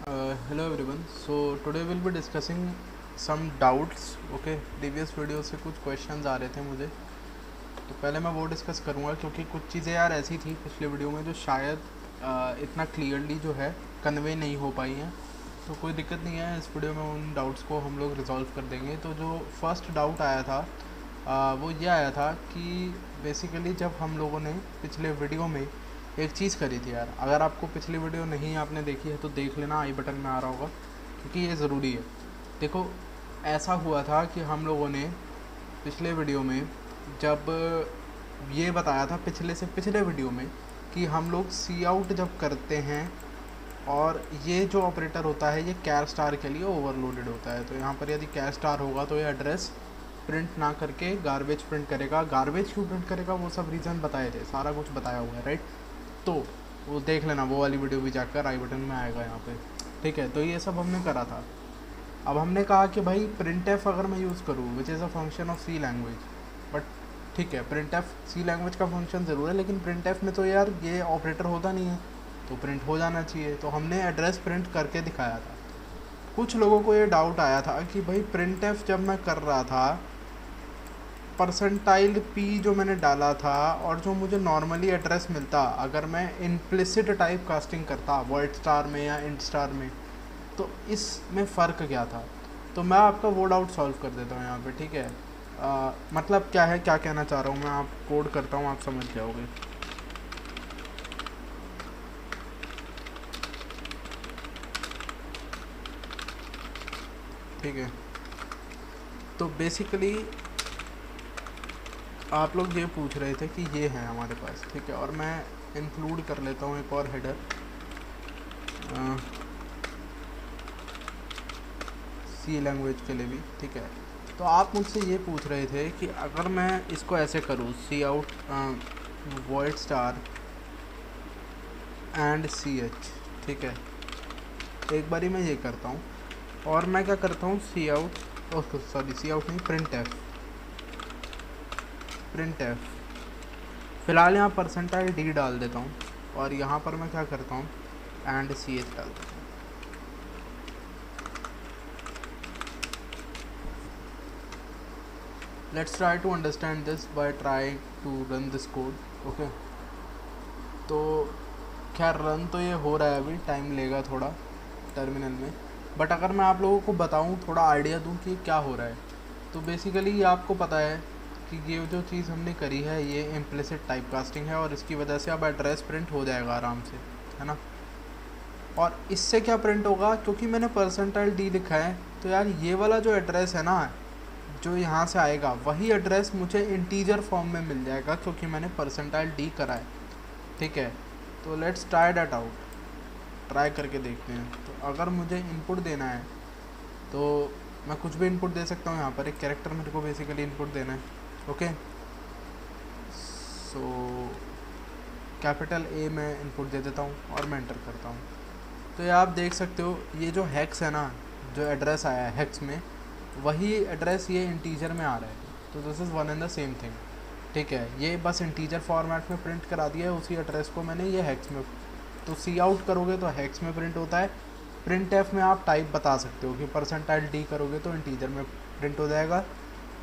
Hello everyone. So today we'll be discussing some doubts. Okay, previous video से कुछ questions आ रहे थे मुझे, तो पहले मैं वो डिस्कस करूँगा क्योंकि कुछ चीज़ें यार ऐसी थी पिछले वीडियो में जो शायद इतना क्लियरली जो है कन्वे नहीं हो पाई हैं। तो कोई दिक्कत नहीं है, इस वीडियो में उन डाउट्स को हम लोग रिजॉल्व कर देंगे। तो जो फर्स्ट डाउट आया था वो ये आया था कि बेसिकली जब हम लोगों ने पिछले वीडियो में एक चीज़ करी थी यार, अगर आपको पिछली वीडियो नहीं आपने देखी है तो देख लेना, आई बटन में आ रहा होगा क्योंकि ये ज़रूरी है। देखो, ऐसा हुआ था कि हम लोगों ने पिछले वीडियो में जब ये बताया था पिछले से पिछले वीडियो में कि हम लोग सी आउट जब करते हैं और ये जो ऑपरेटर होता है ये कैर स्टार के लिए ओवरलोडेड होता है। तो यहाँ पर यदि कैर स्टार होगा तो ये एड्रेस प्रिंट ना करके गार्बेज प्रिंट करेगा। गार्बेज क्यों प्रिंट करेगा वो सब रीज़न बताए थे, सारा कुछ बताया हुआ है, राइट। तो वो देख लेना, वो वाली वीडियो भी जाकर आई बटन में आएगा यहाँ पे, ठीक है। तो ये सब हमने करा था। अब हमने कहा कि भाई प्रिंट एफ अगर मैं यूज़ करूँ which is a function of C language, but ठीक है प्रिंट एफ सी लैंग्वेज का फंक्शन ज़रूर है, लेकिन प्रिंट एफ में तो यार ये ऑपरेटर होता नहीं है, तो प्रिंट हो जाना चाहिए। तो हमने एड्रेस प्रिंट करके दिखाया था। कुछ लोगों को ये डाउट आया था कि भाई प्रिंट एफ जब मैं कर रहा था परसेंटाइल पी जो मैंने डाला था और जो मुझे नॉर्मली एड्रेस मिलता अगर मैं इम्प्लिसिट टाइप कास्टिंग करता वर्ड स्टार में या इंट स्टार में, तो इसमें फ़र्क क्या था। तो मैं आपका वो डाउट सॉल्व कर देता हूँ यहाँ पे, ठीक है। मतलब क्या है, क्या कहना चाह रहा हूँ मैं, आप कोड करता हूँ, आप समझ जाओगे। ठीक है, तो बेसिकली आप लोग ये पूछ रहे थे कि ये है हमारे पास, ठीक है। और मैं इंक्लूड कर लेता हूँ एक और हेडर सी लैंग्वेज के लिए भी, ठीक है। तो आप मुझसे ये पूछ रहे थे कि अगर मैं इसको ऐसे करूँ cout void star and c h, ठीक है। एक बारी मैं ये करता हूँ और मैं क्या करता हूँ cout, oh sorry cout नहीं, प्रिंट एफ। प्रिंट एफ फ़िलहाल यहाँ परसेंटाइल डी डाल देता हूँ और यहाँ पर मैं क्या करता हूँ एंड सी एच डाल देता हूँ। Let's try to understand this by try to run this code, okay. तो खैर रन तो ये हो रहा है, अभी टाइम लेगा थोड़ा टर्मिनल में, बट अगर मैं आप लोगों को बताऊँ, थोड़ा आइडिया दूँ कि क्या हो रहा है, तो बेसिकली आपको पता है कि ये जो चीज़ हमने करी है ये इम्प्लिसिट टाइप कास्टिंग है और इसकी वजह से अब एड्रेस प्रिंट हो जाएगा आराम से, है ना। और इससे क्या प्रिंट होगा, क्योंकि मैंने परसेंटाइल डी लिखा है, तो यार ये वाला जो एड्रेस है ना जो यहाँ से आएगा वही एड्रेस मुझे इंटीजर फॉर्म में मिल जाएगा क्योंकि मैंने परसेंटाइल डी करा है, ठीक है। तो let's try that out, try करके देखते हैं। तो अगर मुझे इनपुट देना है तो मैं कुछ भी इनपुट दे सकता हूँ। यहाँ पर एक कैरेक्टर मेरे को बेसिकली इनपुट देना है, ओके। सो कैपिटल ए में इनपुट दे देता हूँ और मैं एंटर करता हूँ। तो ये आप देख सकते हो ये जो हेक्स है ना, जो एड्रेस आया है हेक्स में, वही एड्रेस ये इंटीजर में आ रहा है। तो this is one and the same thing, ठीक है। ये बस इंटीजर फॉर्मेट में प्रिंट करा दिया है उसी एड्रेस को मैंने ये हेक्स में। तो सी आउट करोगे तो हेक्स में प्रिंट होता है, प्रिंट एफ में आप टाइप बता सकते हो कि परसेंटाइल डी करोगे तो इंटीजर में प्रिंट हो जाएगा।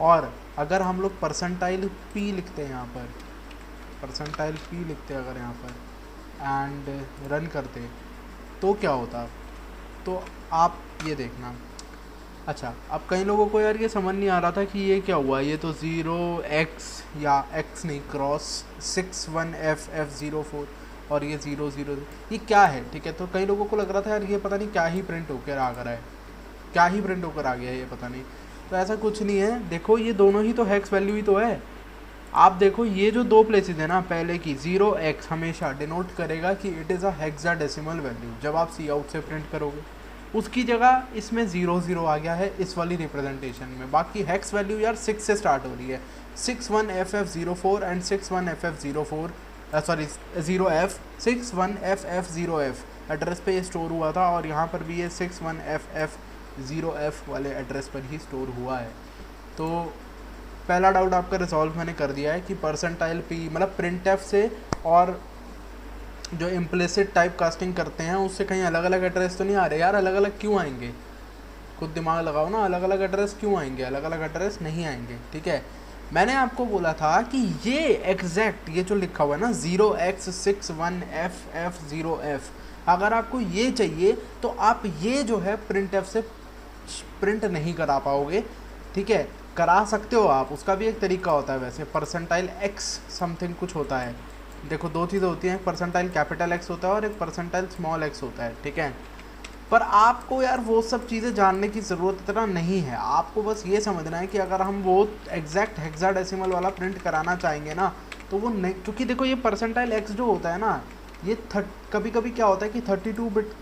और अगर हम लोग परसेंटाइल पी लिखते हैं यहाँ पर, परसेंटाइल पी लिखते हैं अगर यहाँ पर एंड रन करते तो क्या होता, तो आप ये देखना। अच्छा, अब कई लोगों को यार ये समझ नहीं आ रहा था कि ये क्या हुआ, ये तो 0x या x नहीं क्रॉस 61FF04 और ये 00 ये क्या है, ठीक है। तो कई लोगों को लग रहा था यार ये पता नहीं क्या ही प्रिंट होकर आ रहा है, क्या ही प्रिंट होकर आ गया है ये पता नहीं। तो ऐसा कुछ नहीं है, देखो ये दोनों ही तो हेक्स वैल्यू ही तो है। आप देखो ये जो दो प्लेसेस है ना, पहले की 0x हमेशा डिनोट करेगा कि it is a hexadecimal value जब आप सी आउट से प्रिंट करोगे, उसकी जगह इसमें 00 आ गया है इस वाली रिप्रेजेंटेशन में। बाकी हेक्स वैल्यू यार 6 से स्टार्ट हो रही है, 61FF04 and 61FF04 sorry 0F 61FF0F address पे ये स्टोर हुआ था और यहाँ पर भी ये 61FF0F वाले एड्रेस पर ही स्टोर हुआ है। तो पहला डाउट आपका रिजॉल्व मैंने कर दिया है कि परसेंटाइल पी मतलब प्रिंट एफ से और जो इम्प्लिसिट टाइप कास्टिंग करते हैं उससे कहीं अलग अलग एड्रेस तो नहीं आ रहे यार? अलग अलग क्यों आएंगे? खुद दिमाग लगाओ ना, अलग अलग एड्रेस क्यों आएंगे? अलग अलग एड्रेस नहीं आएंगे, ठीक है। मैंने आपको बोला था कि ये एग्जैक्ट ये जो लिखा हुआ है ना 0x61FF0F, अगर आपको ये चाहिए तो आप ये जो है प्रिंट एफ से प्रिंट नहीं करा पाओगे, ठीक है। करा सकते हो आप, उसका भी एक तरीका होता है वैसे, परसेंटाइल एक्स समथिंग कुछ होता है। देखो दो चीज़ें होती हैं, एक परसेंटाइल कैपिटल एक्स होता है और एक परसेंटाइल स्मॉल एक्स होता है, ठीक है। पर आपको यार वो सब चीज़ें जानने की ज़रूरत इतना नहीं है, आपको बस ये समझना है कि अगर हम वो एग्जैक्ट हेक्साडेसिमल वाला प्रिंट कराना चाहेंगे ना तो वो नहीं, क्योंकि देखो ये परसेंटाइल एक्स जो होता है ना ये कभी कभी क्या होता है कि 32 बिट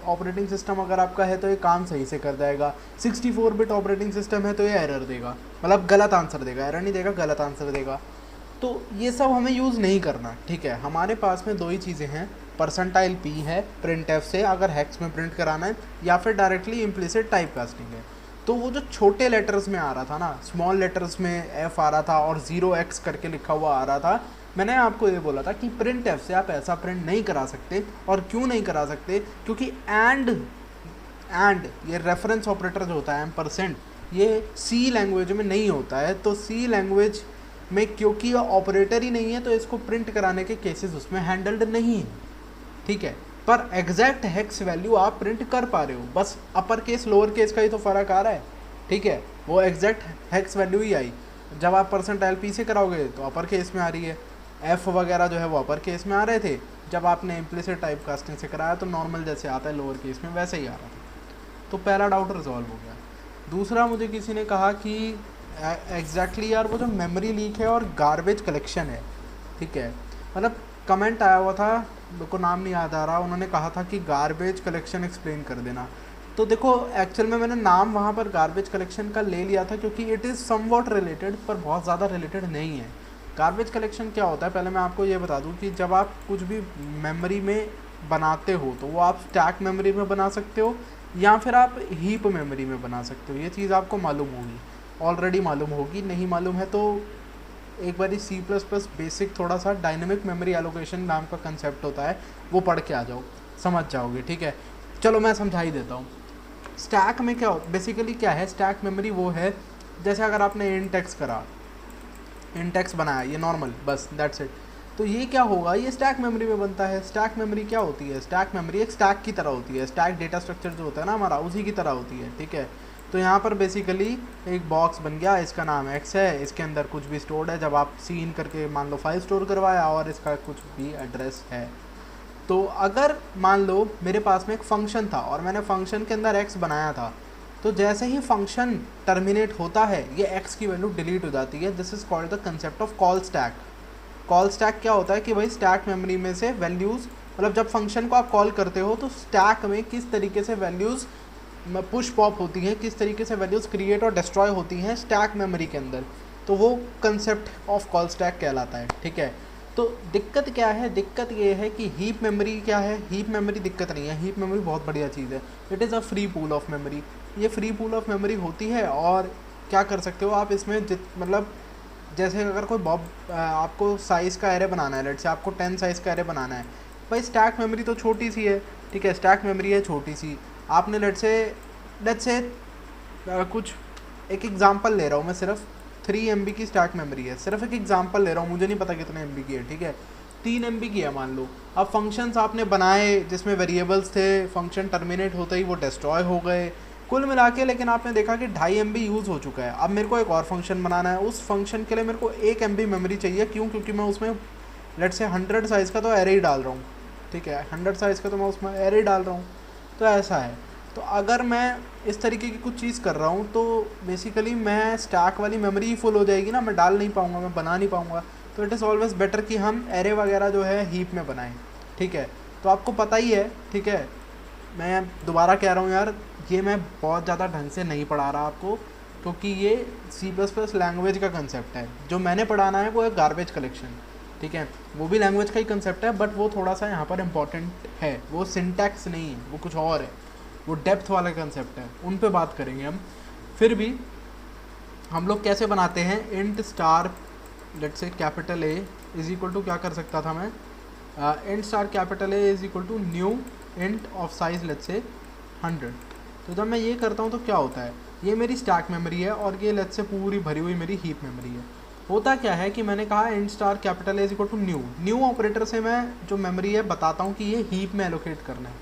ऑपरेटिंग सिस्टम अगर आपका है तो ये काम सही से कर जाएगा, 64 बिट ऑपरेटिंग सिस्टम है तो ये एरर देगा, मतलब गलत आंसर देगा, एरर नहीं देगा गलत आंसर देगा। तो ये सब हमें यूज़ नहीं करना, ठीक है। हमारे पास में दो ही चीज़ें हैं, परसेंटाइल पी है प्रिंट एफ से अगर हेक्स में प्रिंट कराना है, या फिर डायरेक्टली इम्प्लिसिट टाइप कास्टिंग है। तो वो जो छोटे लेटर्स में आ रहा था ना, स्मॉल लेटर्स में एफ आ रहा था और 0x करके लिखा हुआ आ रहा था, मैंने आपको ये बोला था कि प्रिंट एफ से आप ऐसा प्रिंट नहीं करा सकते। और क्यों नहीं करा सकते? क्योंकि एंड ये रेफरेंस ऑपरेटर जो होता है एम्परसेंट, ये सी लैंग्वेज में नहीं होता है। तो सी लैंग्वेज में क्योंकि ये ऑपरेटर ही नहीं है तो इसको प्रिंट कराने के केसेस उसमें हैंडल्ड नहीं है, ठीक है। पर एग्जैक्ट हेक्स वैल्यू आप प्रिंट कर पा रहे हो, बस अपर केस लोअर केस का ही तो फ़र्क आ रहा है, ठीक है। वो एग्जैक्ट हेक्स वैल्यू ही आई। जब आप परसेंटाइल पी से कराओगे तो अपर केस में आ रही है, एफ वगैरह जो है वो अपर केस में आ रहे थे, जब आपने इम्प्लिसिट टाइप कास्टिंग से कराया तो नॉर्मल जैसे आता है लोअर केस में वैसे ही आ रहा था। तो पहला डाउट रिजॉल्व हो गया। दूसरा, मुझे किसी ने कहा कि एग्जैक्टली यार वो जो मेमोरी लीक है और गार्बेज कलेक्शन है, ठीक है, मतलब कमेंट आया हुआ था, मेरे को नाम नहीं याद आ रहा, उन्होंने कहा था कि गार्बेज कलेक्शन एक्सप्लेन कर देना। तो देखो एक्चुअल में मैंने नाम वहाँ पर गार्बेज कलेक्शन का ले लिया था क्योंकि इट इज़ समवॉट रिलेटेड, पर बहुत ज़्यादा रिलेटेड नहीं है। गार्बेज कलेक्शन क्या होता है, पहले मैं आपको ये बता दूँ कि जब आप कुछ भी मेमोरी में बनाते हो तो वो आप स्टैक मेमोरी में बना सकते हो या फिर आप हीप मेमोरी में बना सकते हो। ये चीज़ आपको मालूम होगी, ऑलरेडी मालूम होगी, नहीं मालूम है तो एक बार C++ बेसिक थोड़ा सा डायनेमिक मेमोरी एलोकेशन नाम का कंसेप्ट होता है वो पढ़ के आ जाओ, समझ जाओगे, ठीक है। चलो मैं समझा ही देता हूँ। स्टैक में क्या बेसिकली क्या है, स्टैक मेमोरी वो है जैसे अगर आपने इंटेक्स करा, इंटेक्स बनाया ये नॉर्मल, बस दैट्स इट, तो ये क्या होगा, ये स्टैक मेमोरी में बनता है। स्टैक मेमोरी क्या होती है? स्टैक मेमोरी एक स्टैक की तरह होती है, स्टैक डेटा स्ट्रक्चर जो होता है ना हमारा उसी की तरह होती है, ठीक है। तो यहाँ पर बेसिकली एक बॉक्स बन गया, इसका नाम x है, इसके अंदर कुछ भी स्टोर्ड है, जब आप सीन करके मान लो फाइल स्टोर करवाया और इसका कुछ भी एड्रेस है। तो अगर मान लो मेरे पास में एक फंक्शन था और मैंने फंक्शन के अंदर x बनाया था, तो जैसे ही फंक्शन टर्मिनेट होता है ये x की वैल्यू डिलीट हो जाती है। This is called the concept of call stack. Call stack क्या होता है कि भाई स्टैक मेमोरी में से वैल्यूज़, मतलब जब फंक्शन को आप कॉल करते हो तो स्टैक में किस तरीके से वैल्यूज़ पुश पॉप होती हैं, किस तरीके से वैल्यूज़ क्रिएट और डिस्ट्रॉय होती हैं स्टैक मेमोरी के अंदर, तो वो कंसेप्ट ऑफ कॉल स्टैक कहलाता है, ठीक है। तो दिक्कत क्या है? दिक्कत ये है कि हीप मेमोरी क्या है, हीप मेमोरी दिक्कत नहीं है, हीप मेमोरी बहुत बढ़िया चीज़ है, it is a free pool of memory. ये फ्री पूल ऑफ मेमोरी होती है और क्या कर सकते हो आप इसमें मतलब जैसे अगर कोई आपको साइज़ का एरे बनाना है, लेट से आपको 10 साइज़ का एरे बनाना है, भाई स्टैक मेमोरी तो छोटी सी है, ठीक है, स्टैक मेमोरी है छोटी सी, आपने लेट से कुछ एक एग्जांपल ले रहा हूँ मैं, सिर्फ 3 MB की स्टैक मेमोरी है, सिर्फ एक एग्जांपल ले रहा हूँ, मुझे नहीं पता कितने MB की है, ठीक है, 3 MB की है मान लो। अब फंक्शंस आपने बनाए जिसमें वेरिएबल्स थे, फंक्शन टर्मिनेट होते ही वो डिस्ट्रॉय हो गए कुल मिला के, लेकिन आपने देखा कि 2.5 MB यूज़ हो चुका है। अब मेरे को एक और फंक्शन बनाना है, उस फंक्शन के लिए मेरे को 1 MB मेमोरी चाहिए। क्यों? क्योंकि मैं उसमें लेट से 100 साइज़ का तो एरे ही डाल रहा हूँ, ठीक है, 100 साइज़ का तो मैं उसमें एरे डाल रहा हूँ, तो ऐसा है। तो अगर मैं इस तरीके की कुछ चीज़ कर रहा हूँ तो बेसिकली मैं स्टैक वाली मेमोरी ही फुल हो जाएगी ना, मैं डाल नहीं पाऊँगा, मैं बना नहीं पाऊँगा। तो इट इज़ ऑलवेज़ बेटर कि हम एरे वगैरह जो है हीप में बनाएं, ठीक है। तो आपको पता ही है, ठीक है, मैं दोबारा कह रहा हूँ यार, ये मैं बहुत ज़्यादा ढंग से नहीं पढ़ा रहा आपको, क्योंकि ये C++ लैंग्वेज का कंसेप्ट है। जो मैंने पढ़ाना है वो है गार्बेज कलेक्शन, ठीक है, वो भी लैंग्वेज का ही कंसेप्ट है, बट वो थोड़ा सा यहाँ पर इम्पॉर्टेंट है, वो सिंटैक्स नहीं है, वो कुछ और है, वो डेप्थ वाला कंसेप्ट है, उन पे बात करेंगे हम। फिर भी हम लोग कैसे बनाते हैं, int star let say capital A is equal to क्या कर सकता था मैं, int star capital A is equal to new int of size let's say 100। तो जब मैं ये करता हूँ तो क्या होता है, ये मेरी स्टैक मेमोरी है और ये लेट्स से पूरी भरी हुई मेरी हीप मेमोरी है। होता क्या है कि मैंने कहा int star capital A is equal to new operator से मैं जो मेमोरी है बताता हूँ कि ये हीप में एलोकेट करना है।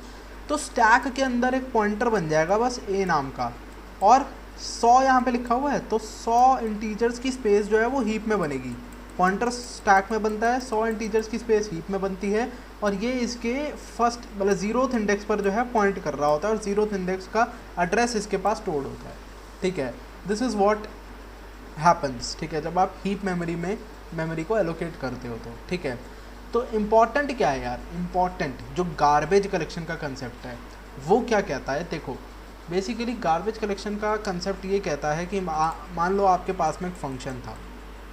तो स्टैक के अंदर एक पॉइंटर बन जाएगा बस ए नाम का, और 100 यहाँ पे लिखा हुआ है, तो 100 इंटीजर्स की स्पेस जो है वो हीप में बनेगी। पॉइंटर स्टैक में बनता है, 100 इंटीजर्स की स्पेस हीप में बनती है, और ये इसके फर्स्ट मतलब 0th इंडेक्स पर जो है पॉइंट कर रहा होता है, और 0th इंडेक्स का एड्रेस इसके पास स्टोर्ड होता है। ठीक है, दिस इज़ व्हाट हैपन्स। ठीक है, जब आप हीप मेमोरी में मेमोरी को एलोकेट करते हो तो ठीक है। तो इम्पॉर्टेंट क्या है यार, इम्पॉर्टेंट जो गार्बेज कलेक्शन का कंसेप्ट है वो क्या कहता है। देखो बेसिकली गार्बेज कलेक्शन का कंसेप्ट ये कहता है कि मान लो आपके पास में एक फंक्शन था,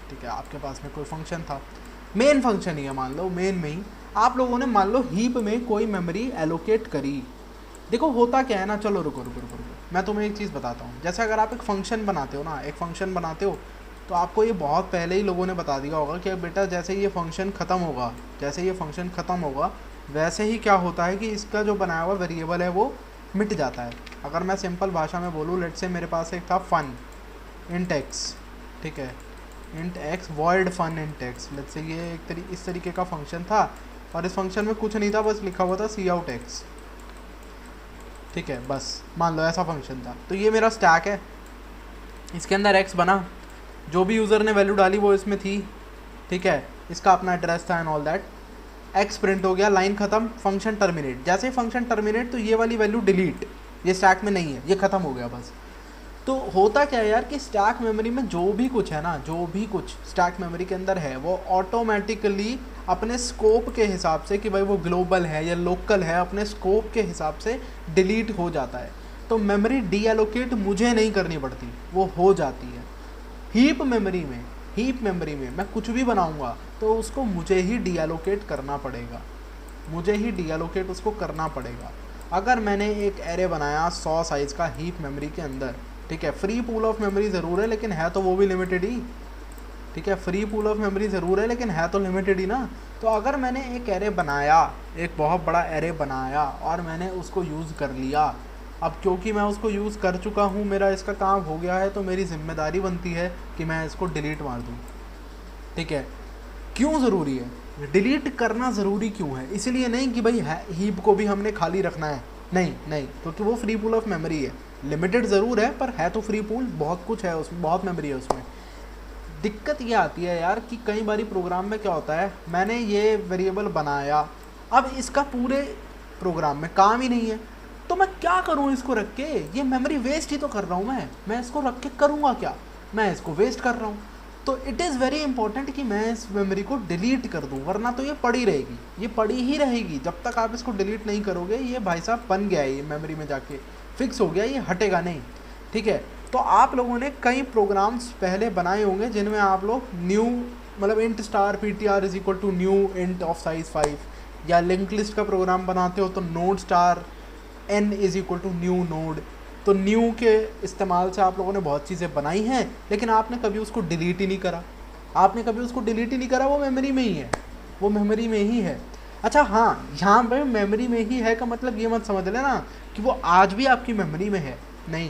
ठीक है, आपके पास में कोई फंक्शन था, मेन फंक्शन ही है, मान लो मेन में ही आप लोगों ने मान लो हीप में कोई मेमोरी एलोकेट करी। देखो होता क्या है ना, चलो रुको, मैं तुम्हें एक चीज़ बताता हूँ। जैसे अगर आप एक फ़ंक्शन बनाते हो ना, एक फ़ंक्शन बनाते हो तो आपको ये बहुत पहले ही लोगों ने बता दिया होगा कि बेटा जैसे ये फंक्शन ख़त्म होगा, वैसे ही क्या होता है कि इसका जो बनाया हुआ वेरिएबल है वो मिट जाता है। अगर मैं सिंपल भाषा में बोलूँ, लेट से मेरे पास एक था फन इंट एक्स, ठीक है, int x void fun int x, let say ये इस तरीके का फंक्शन था, और इस फंक्शन में कुछ नहीं था, बस लिखा हुआ था सी आउट एक्स। ठीक है, बस मान लो ऐसा फंक्शन था। तो ये मेरा स्टैक है, इसके अंदर एक्स बना, जो भी यूज़र ने वैल्यू डाली वो इसमें थी, ठीक है, इसका अपना एड्रेस था and all that. X print हो गया, लाइन ख़त्म, फंक्शन टर्मिनेट। जैसे ही फंक्शन टर्मिनेट तो ये वाली वैल्यू डिलीट, ये स्टैक में नहीं है, ये ख़त्म हो गया बस। तो होता क्या है यार कि स्टैक मेमोरी में जो भी कुछ है ना, जो भी कुछ स्टैक मेमोरी के अंदर है वो ऑटोमेटिकली अपने स्कोप के हिसाब से कि भाई वो ग्लोबल है या लोकल है, अपने स्कोप के हिसाब से डिलीट हो जाता है। तो मेमोरी डी एलोकेट मुझे नहीं करनी पड़ती, वो हो जाती है। हीप मेमोरी में मैं कुछ भी बनाऊंगा तो उसको मुझे ही डी एलोकेट करना पड़ेगा, उसको करना पड़ेगा। अगर मैंने एक एरे बनाया 100 साइज़ का हीप मेमोरी के अंदर, ठीक है, फ्री पूल ऑफ मेमोरी ज़रूर है लेकिन है तो वो भी लिमिटेड ही, ठीक है, फ्री पूल ऑफ मेमोरी ज़रूर है लेकिन है तो लिमिटेड ही ना। तो अगर मैंने एक एरे बनाया, एक बहुत बड़ा एरे बनाया और मैंने उसको यूज़ कर लिया, अब क्योंकि मैं उसको यूज़ कर चुका हूँ, मेरा इसका काम हो गया है, तो मेरी जिम्मेदारी बनती है कि मैं इसको डिलीट मार दूँ। ठीक है, क्यों ज़रूरी है डिलीट करना, ज़रूरी क्यों है? इसलिए नहीं कि भाई हीप को भी हमने खाली रखना है, नहीं, क्योंकि वो फ्री पूल ऑफ मेमोरी है, लिमिटेड ज़रूर है पर है तो फ्री पूल, बहुत कुछ है उसमें, बहुत मेमोरी है उसमें। दिक्कत ये आती है यार कि कई बारी प्रोग्राम में क्या होता है, मैंने ये वेरिएबल बनाया, अब इसका पूरे प्रोग्राम में काम ही नहीं है, तो मैं क्या करूँ इसको रख के? ये मेमोरी वेस्ट ही तो कर रहा हूँ मैं इसको रख के करूँगा क्या? मैं इसको वेस्ट कर रहा हूँ। तो इट इज़ वेरी इंपॉर्टेंट कि मैं इस मेमोरी को डिलीट कर दूँ, वरना तो ये पड़ी रहेगी, ये पड़ी ही रहेगी जब तक आप इसको डिलीट नहीं करोगे। ये भाई साहब बन गया है, ये मेमोरी में जाके फिक्स हो गया, ये हटेगा नहीं। ठीक है, तो आप लोगों ने कई प्रोग्राम्स पहले बनाए होंगे जिनमें आप लोग न्यू मतलब int star PTR is equal to new int of size 5, या लिंक लिस्ट का प्रोग्राम बनाते हो तो node star n is equal to new node. तो न्यू के इस्तेमाल से आप लोगों ने बहुत चीज़ें बनाई हैं, लेकिन आपने कभी उसको डिलीट ही नहीं करा, वो मेमोरी में ही है, वो मेमोरी में ही है। अच्छा हाँ, यहाँ पे मेमोरी में ही है का मतलब ये मत समझ लेना कि वो आज भी आपकी मेमोरी में है, नहीं।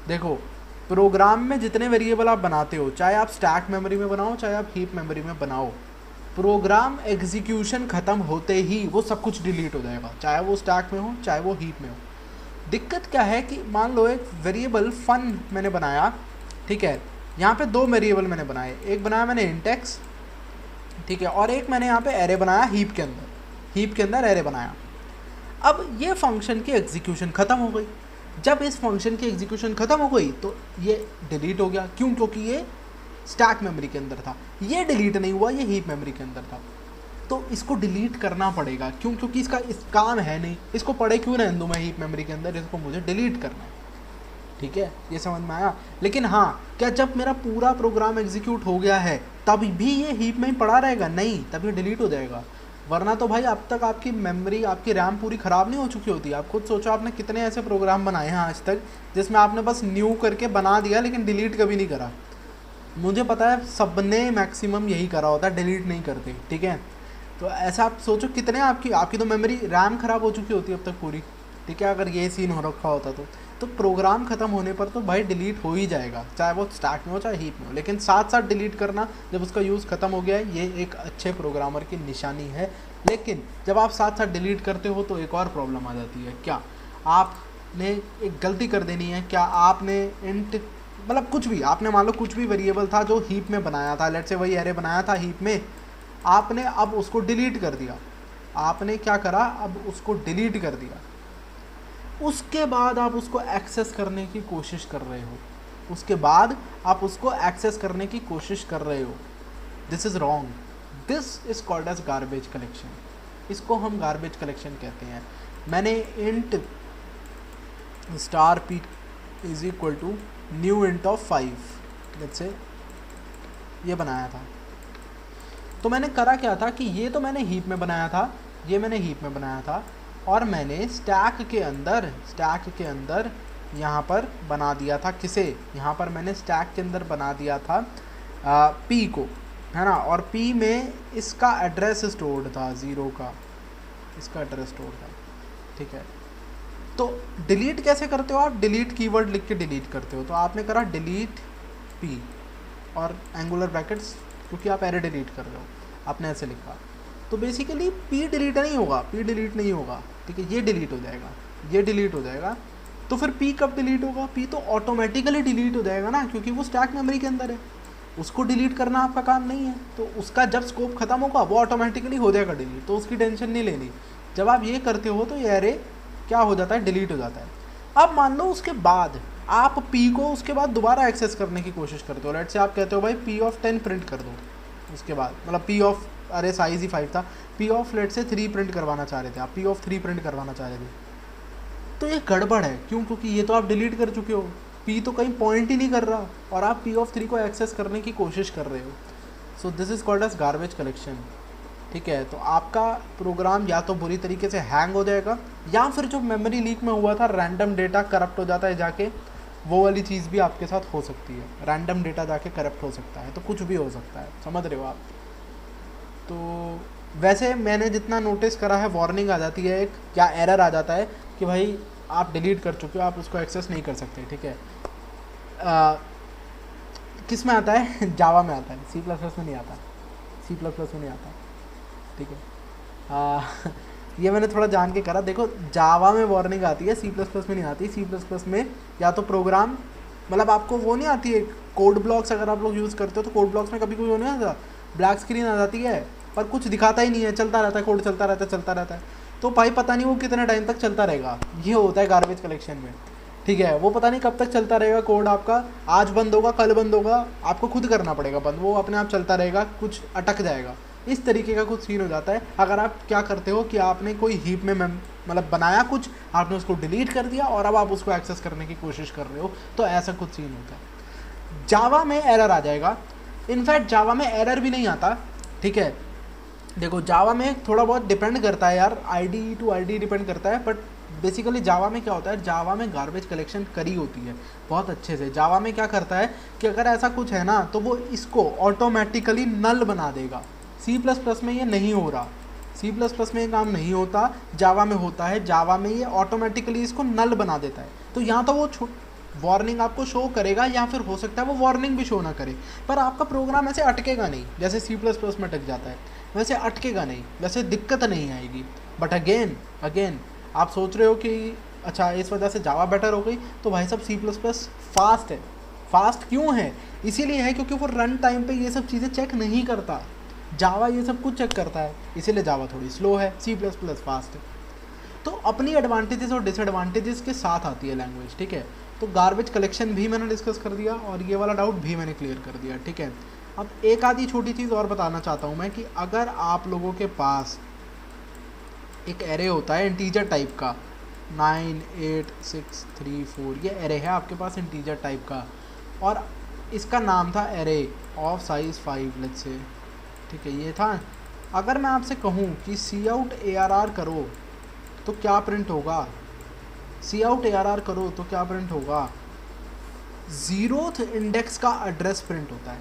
देखो प्रोग्राम में जितने वेरिएबल आप बनाते हो, चाहे आप स्टैक मेमोरी में बनाओ चाहे आप हीप मेमोरी में बनाओ, प्रोग्राम एग्जीक्यूशन ख़त्म होते ही वो सब कुछ डिलीट हो जाएगा, चाहे वो स्टैक में हो चाहे वो हीप में हो। दिक्कत क्या है कि मान लो एक वेरिएबल फन मैंने बनाया, ठीक है, यहाँ पे 2 वेरिएबल मैंने बनाए, एक बनाया मैंने इंटेक्स, ठीक है, और एक मैंने यहाँ पे एरे बनाया हीप के अंदर एरे बनाया। अब ये फंक्शन की एग्जीक्यूशन ख़त्म हो गई। जब इस फंक्शन की एग्जीक्यूशन ख़त्म हो गई तो ये डिलीट हो गया, क्यों? क्योंकि ये स्टैक मेमोरी के अंदर था, ये डिलीट नहीं हुआ, ये हीप मेमोरी के अंदर था। तो इसको डिलीट करना पड़ेगा, क्यों? क्योंकि इसका इस काम है नहीं, इसको पड़े क्यों रहने दूँ मैं हीप मेमोरी के अंदर, इसको मुझे डिलीट करना है। ठीक है, ये समझ में आया। लेकिन हाँ, क्या जब मेरा पूरा प्रोग्राम एग्जीक्यूट हो गया है तब भी ये हीप में ही पड़ा रहेगा? नहीं, तब ये डिलीट हो जाएगा। वरना तो भाई अब तक आपकी मेमोरी, आपकी रैम पूरी ख़राब नहीं हो चुकी होती। आप खुद सोचो, आपने कितने ऐसे प्रोग्राम बनाए हैं आज तक जिसमें आपने बस न्यू करके बना दिया लेकिन डिलीट कभी नहीं करा। मुझे पता है सबने मैक्सिमम यही करा होता है, डिलीट नहीं करते। ठीक है, तो ऐसा आप सोचो कितने आपकी आपकी तो मेमोरी रैम ख़राब हो चुकी होती है अब तक पूरी, ठीक है, अगर ये सीन हो रखा होता तो प्रोग्राम ख़त्म होने पर तो भाई डिलीट हो ही जाएगा, चाहे वो स्टैक में हो चाहे हीप में हो, लेकिन साथ साथ डिलीट करना जब उसका यूज़ ख़त्म हो गया है ये एक अच्छे प्रोग्रामर की निशानी है। लेकिन जब आप साथ साथ डिलीट करते हो तो एक और प्रॉब्लम आ जाती है। क्या आपने एक गलती कर देनी है, क्या आपने इंट मतलब कुछ भी आपने मान लो कुछ भी वेरिएबल था जो हीप में बनाया था, लेट से वही एरे बनाया था हीप में, आपने अब उसको डिलीट कर दिया। आपने क्या करा, अब उसको डिलीट कर दिया, उसके बाद आप उसको एक्सेस करने की कोशिश कर रहे हो, उसके बाद आप उसको एक्सेस करने की कोशिश कर रहे हो। This is wrong, this is called as garbage collection. इसको हम गार्बेज कलेक्शन कहते हैं। मैंने int star P is equal to new int of 5 let's say ये बनाया था। तो मैंने करा क्या था कि ये तो मैंने हीप में बनाया था, ये मैंने हीप में बनाया था, और मैंने स्टैक के अंदर यहाँ पर बना दिया था किसे, यहाँ पर मैंने स्टैक के अंदर बना दिया था पी को, है ना, और पी में इसका एड्रेस स्टोर्ड था 0 का, इसका एड्रेस स्टोर था, ठीक है। तो डिलीट कैसे करते हो आप, डिलीट कीवर्ड लिख के डिलीट करते हो। तो आपने करा डिलीट पी और एंगुलर ब्रैकेट्स, क्योंकि आप एरे डिलीट कर रहे हो, आपने ऐसे लिखा। तो बेसिकली पी डिलीट नहीं होगा, पी डिलीट नहीं होगा, ठीक है, ये डिलीट हो जाएगा, ये डिलीट हो जाएगा। तो फिर पी कब डिलीट होगा, पी तो ऑटोमेटिकली डिलीट हो जाएगा ना, क्योंकि वो स्टैक मेमोरी के अंदर है, उसको डिलीट करना आपका काम नहीं है। तो उसका जब स्कोप खत्म होगा वो ऑटोमेटिकली हो जाएगा डिलीट, तो उसकी टेंशन नहीं लेनी। जब आप ये करते हो तो ये एरे क्या हो जाता है, डिलीट हो जाता है। अब मान लो उसके बाद आप पी को उसके बाद दोबारा एक्सेस करने की कोशिश करते हो। लेट से आप कहते हो भाई पी ऑफ 10 प्रिंट कर दो, उसके बाद मतलब पी ऑफ, अरे साइज ही 5 था, पी ऑफ लेट से 3 प्रिंट करवाना चाह रहे थे आप, पी ऑफ 3 प्रिंट करवाना चाह रहे थे, तो ये गड़बड़ है। क्यों, क्योंकि ये तो आप डिलीट कर चुके हो, पी तो कहीं पॉइंट ही नहीं कर रहा और आप पी ऑफ 3 को एक्सेस करने की कोशिश कर रहे हो। So this is called as garbage collection, ठीक है। तो आपका प्रोग्राम या तो बुरी तरीके से हैंग हो जाएगा, या फिर जो मेमोरी लीक में हुआ था रैंडम डेटा करप्ट हो जाता है जाके, वो वाली चीज़ भी आपके साथ हो सकती है, रैंडम डेटा जाके करप्ट हो सकता है, तो कुछ भी हो सकता है, समझ रहे हो आप। तो वैसे मैंने जितना नोटिस करा है वार्निंग आ जाती है एक, क्या एरर आ जाता है कि भाई आप डिलीट कर चुके हो, आप उसको एक्सेस नहीं कर सकते, ठीक है। किस में आता है, जावा में आता है, सी प्लस प्लस में नहीं आता, सी प्लस प्लस में नहीं आता, ठीक है। ये मैंने थोड़ा जान के करा, देखो जावा में वार्निंग आती है, सी प्लस प्लस में नहीं आती। सी प्लस प्लस में या तो प्रोग्राम मतलब आपको वो नहीं आती है कोड ब्लॉक्स, अगर आप लोग यूज़ करते हो तो कोड ब्लॉक्स में कभी कोई वो नहीं आता, ब्लैक स्क्रीन आ जाती है पर कुछ दिखाता ही नहीं है, चलता रहता है कोड, चलता रहता है, तो भाई पता नहीं वो कितने टाइम तक चलता रहेगा। ये होता है गार्बेज कलेक्शन में, ठीक है, वो पता नहीं कब तक चलता रहेगा कोड आपका, आज बंद होगा कल बंद होगा, आपको खुद करना पड़ेगा बंद, वो अपने आप चलता रहेगा, कुछ अटक जाएगा, इस तरीके का कुछ सीन हो जाता है। अगर आप क्या करते हो कि आपने कोई हीप में मतलब बनाया कुछ, आपने उसको डिलीट कर दिया और अब आप उसको एक्सेस करने की कोशिश कर रहे हो, तो ऐसा कुछ सीन होता है। जावा में एरर आ जाएगा, इनफैक्ट जावा में एरर भी नहीं आता, ठीक है। देखो जावा में थोड़ा बहुत डिपेंड करता है यार, आईडी टू आईडी डिपेंड करता है, बट बेसिकली जावा में क्या होता है, जावा में गार्बेज कलेक्शन करी होती है बहुत अच्छे से। जावा में क्या करता है कि अगर ऐसा कुछ है ना तो वो इसको ऑटोमेटिकली नल बना देगा। सी प्लस प्लस में ये नहीं हो रहा, सी प्लस प्लस में ये काम नहीं होता, जावा में होता है। जावा में ये ऑटोमेटिकली इसको नल बना देता है। तो यहाँ तो वो वार्निंग आपको शो करेगा, या फिर हो सकता है वो वार्निंग भी शो ना करे, पर आपका प्रोग्राम ऐसे अटकेगा नहीं जैसे सी प्लस प्लस में अटक जाता है, वैसे अटकेगा नहीं, वैसे दिक्कत नहीं आएगी। बट अगेन आप सोच रहे हो कि अच्छा इस वजह से जावा बेटर हो गई, तो भाई सब सी प्लस प्लस फास्ट है। फास्ट क्यों है, इसीलिए है क्योंकि वो रन टाइम पे ये सब चीज़ें चेक नहीं करता, जावा ये सब कुछ चेक करता है, इसीलिए जावा थोड़ी स्लो है, सी प्लस प्लस फास्ट है। तो अपनी एडवांटेजेस और डिसएडवांटेजेस के साथ आती है लैंग्वेज, ठीक है। तो गार्बेज कलेक्शन भी मैंने डिस्कस कर दिया और ये वाला डाउट भी मैंने क्लियर कर दिया, ठीक है। अब एक आधी छोटी चीज़ और बताना चाहता हूँ मैं कि अगर आप लोगों के पास एक एरे होता है इंटीजर टाइप का, 9 8 6 3 4, ये एरे है आपके पास इंटीजर टाइप का, और इसका नाम था एरे ऑफ साइज 5 लेट्स से, ठीक है, ये था। अगर मैं आपसे कहूँ कि सी आउट ARR करो तो क्या प्रिंट होगा, सी आउट ARR करो तो क्या प्रिंट होगा, 0th इंडेक्स का एड्रेस प्रिंट होता है,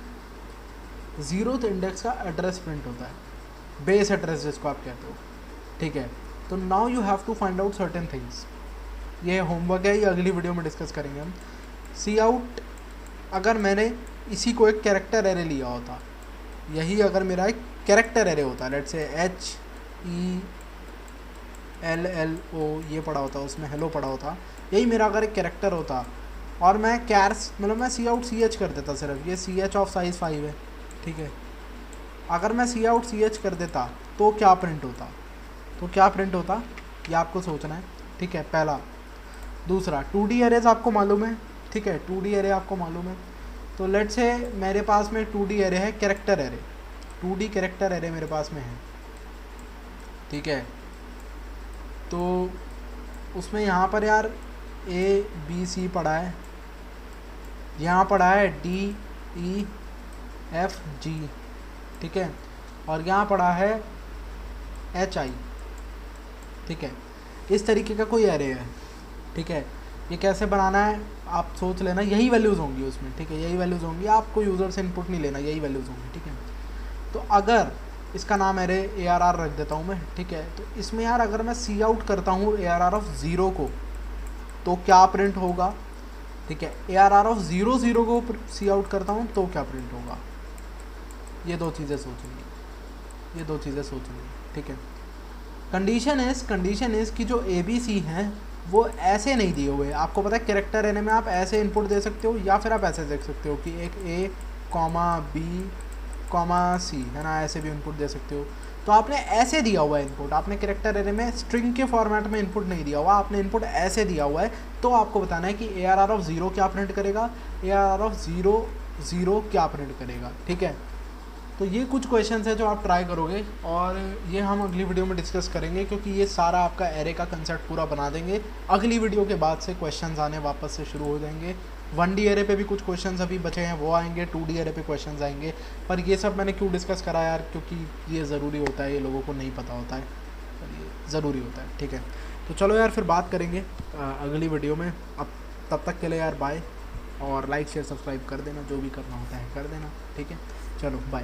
0th इंडेक्स का एड्रेस प्रिंट होता है, बेस एड्रेस जिसको आप कहते हो, ठीक है। तो now you have to find out certain things. ये होमवर्क है, ये अगली वीडियो में डिस्कस करेंगे हम। सी आउट, अगर मैंने इसी को एक कैरेक्टर एरे लिया होता, यही अगर मेरा एक कैरेक्टर एरे होता, लेट्स से HELLO ये पढ़ा होता, उसमें हेलो पढ़ा होता, यही मेरा अगर एक कैरेक्टर होता और मैं कैर्स मतलब मैं सी आउट CH कर देता, सिर्फ ये CH ऑफ साइज़ 5 है, ठीक है। अगर मैं सी आउट CH कर देता तो क्या प्रिंट होता, तो क्या प्रिंट होता ये आपको सोचना है, ठीक है, पहला। दूसरा 2D एरेज आपको मालूम है, ठीक है, 2D एरे आपको मालूम है। तो लेट्स से मेरे पास में 2D एरे है, character array, 2D character array मेरे पास में है, ठीक है। तो उसमें यहाँ पर यार ABC पढ़ा है, यहाँ पढ़ा है DEFG, ठीक है, और यहाँ पढ़ा है HI, ठीक है। इस तरीके का कोई एरे है, ठीक है। ये कैसे बनाना है आप सोच लेना, यही वैल्यूज़ होंगी उसमें, ठीक है, यही वैल्यूज़ होंगी, आपको यूज़र से इनपुट नहीं लेना, यही वैल्यूज़ होंगी, ठीक है। तो अगर इसका नाम एरे ARR रख देता हूँ मैं, ठीक है। तो इसमें यार अगर मैं सी आउट करता हूँ ARR ऑफ 0 को तो क्या प्रिंट होगा, ठीक है। ARR ऑफ 0 को सी आउट करता हूँ तो क्या प्रिंट होगा, ये दो चीज़ें सोचेंगे, ये दो चीज़ें सोचेंगे, ठीक है। कंडीशन इज़ कि जो ABC हैं वो ऐसे नहीं दिए हुए। आपको पता है कैरेक्टर एरे में आप ऐसे इनपुट दे सकते हो या फिर आप ऐसे देख सकते हो कि एक A, B, C है ना, ऐसे भी इनपुट दे सकते हो। तो आपने ऐसे दिया हुआ है इनपुट, आपने कैरेक्टर एरे में स्ट्रिंग के फॉर्मेट में इनपुट नहीं दिया हुआ, आपने इनपुट ऐसे दिया हुआ है। तो आपको बताना है कि ARR ऑफ 0 क्या प्रिंट करेगा, ARR ऑफ 0 क्या प्रिंट करेगा, ठीक है। तो ये कुछ क्वेश्चंस है जो आप ट्राई करोगे और ये हम अगली वीडियो में डिस्कस करेंगे, क्योंकि ये सारा आपका एरे का कंसेप्ट पूरा बना देंगे। अगली वीडियो के बाद से क्वेश्चंस आने वापस से शुरू हो जाएंगे। 1D एरे पे भी कुछ क्वेश्चंस अभी बचे हैं, वो आएंगे, 2D एरे पे क्वेश्चंस आएंगे। पर ये सब मैंने क्यों डिस्कस करा यार, क्योंकि ये ज़रूरी होता है, ये लोगों को नहीं पता होता है, पर ये ज़रूरी होता है, ठीक है। तो चलो यार फिर बात करेंगे अगली वीडियो में। अब तब तक के लिए यार बाय, और लाइक शेयर सब्सक्राइब कर देना, जो भी करना होता है कर देना, ठीक है। चलो बाय।